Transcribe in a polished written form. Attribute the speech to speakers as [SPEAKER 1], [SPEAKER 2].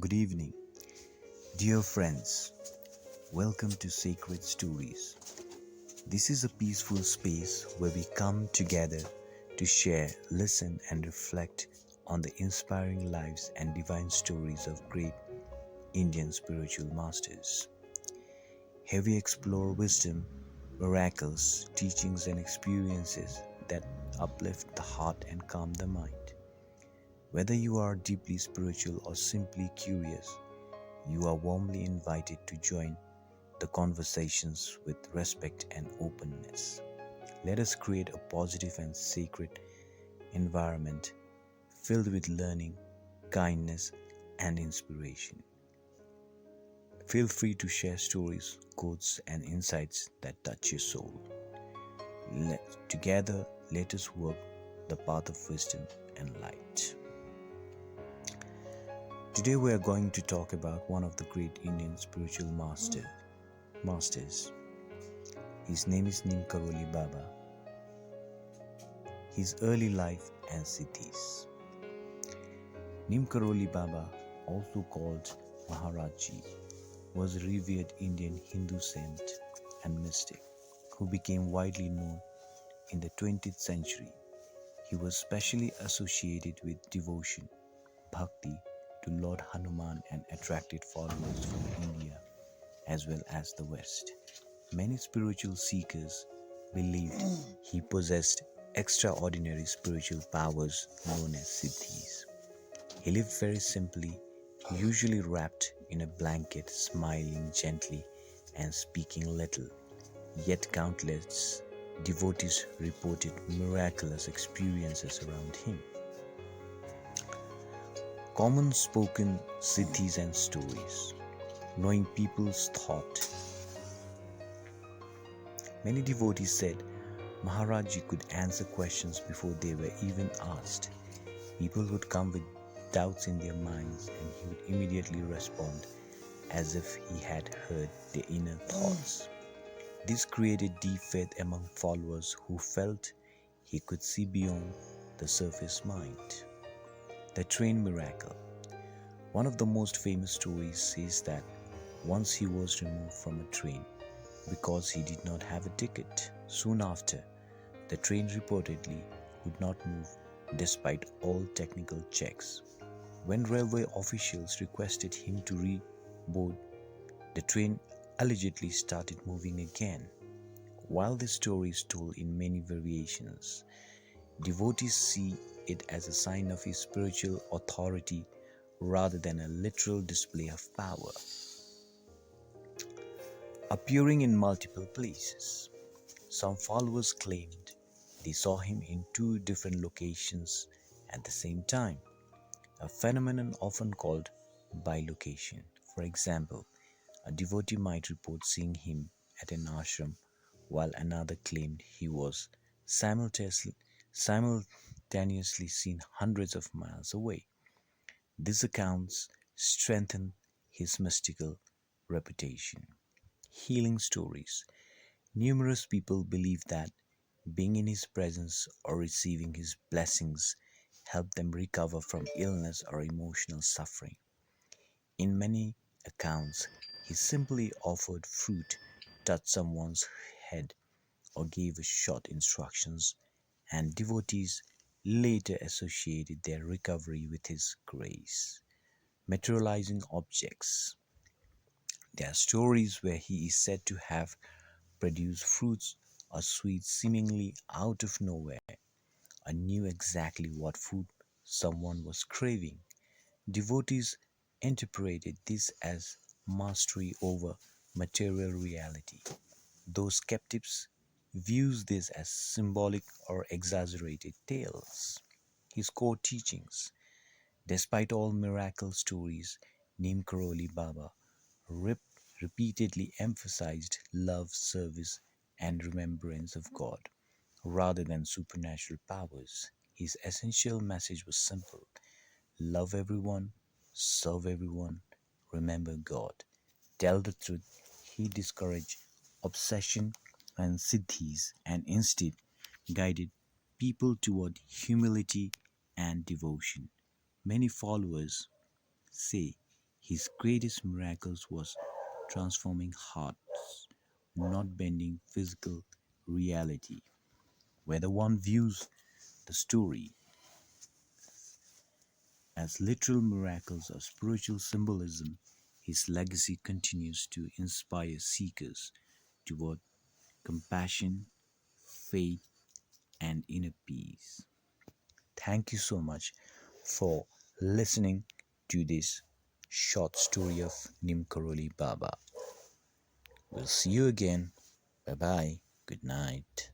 [SPEAKER 1] Good evening, dear friends. Welcome to Sacred Stories. This is a peaceful space where we come together to share, listen, and reflect on the inspiring lives and divine stories of great Indian spiritual masters. Here we explore wisdom, miracles, teachings, and experiences that uplift the heart and calm the mind. Whether you are deeply spiritual or simply curious, you are warmly invited to join the conversations with respect and openness. Let us create a positive and sacred environment filled with learning, kindness, and inspiration. Feel free to share stories, quotes, and insights that touch your soul. Together, let us walk the path of wisdom and light. Today, we are going to talk about one of the great Indian spiritual masters. His name is Neem Karoli Baba. His early life and siddhis. Neem Karoli Baba, also called Maharajji, was a revered Indian Hindu saint and mystic who became widely known in the 20th century. He was specially associated with devotion, bhakti to Lord Hanuman and attracted followers from India as well as the West. Many spiritual seekers believed he possessed extraordinary spiritual powers known as siddhis. He lived very simply, usually wrapped in a blanket, smiling gently and speaking little. Yet countless devotees reported miraculous experiences around him. Common spoken siddhis and stories. Knowing people's thought. Many devotees said Maharajji could answer questions before they were even asked. People would come with doubts in their minds and he would immediately respond as if he had heard their inner thoughts. This created deep faith among followers who felt he could see beyond the surface mind. The train miracle. One of the most famous stories says that once he was removed from a train because he did not have a ticket. Soon after, the train reportedly would not move despite all technical checks. When railway officials requested him to reboard, the train allegedly started moving again. While this story is told in many variations, devotees see it as a sign of his spiritual authority rather than a literal display of power. Appearing in multiple places. Some followers claimed they saw him in two different locations at the same time, a phenomenon often called bilocation. For example, a devotee might report seeing him at an ashram while another claimed he was simultaneously seen hundreds of miles away. These accounts strengthen his mystical reputation. Healing stories. Numerous people believe that being in his presence or receiving his blessings help them recover from illness or emotional suffering. In many accounts, he simply offered fruit, touched someone's head, or gave short instructions, and devotees later associated their recovery with his grace. Materializing objects. There are stories where he is said to have produced fruits or sweets seemingly out of nowhere and knew exactly what food someone was craving. Devotees interpreted this as mastery over material reality. Those skeptics views this as symbolic or exaggerated tales. His core teachings. Despite all miracle stories, Neem Karoli Baba rep- repeatedly emphasized love, service, and remembrance of God rather than supernatural powers. His essential message was simple: love everyone, serve everyone, remember God. Tell the truth. He discouraged obsession and siddhis and instead guided people toward humility and devotion. Many followers say His greatest miracles was transforming hearts, not bending physical reality. Whether one views the story as literal miracles or spiritual symbolism, his legacy continues to inspire seekers toward compassion, faith, and inner peace. Thank you so much for listening to this short story of Neem Karoli Baba. We'll see you again. Bye bye. Good night.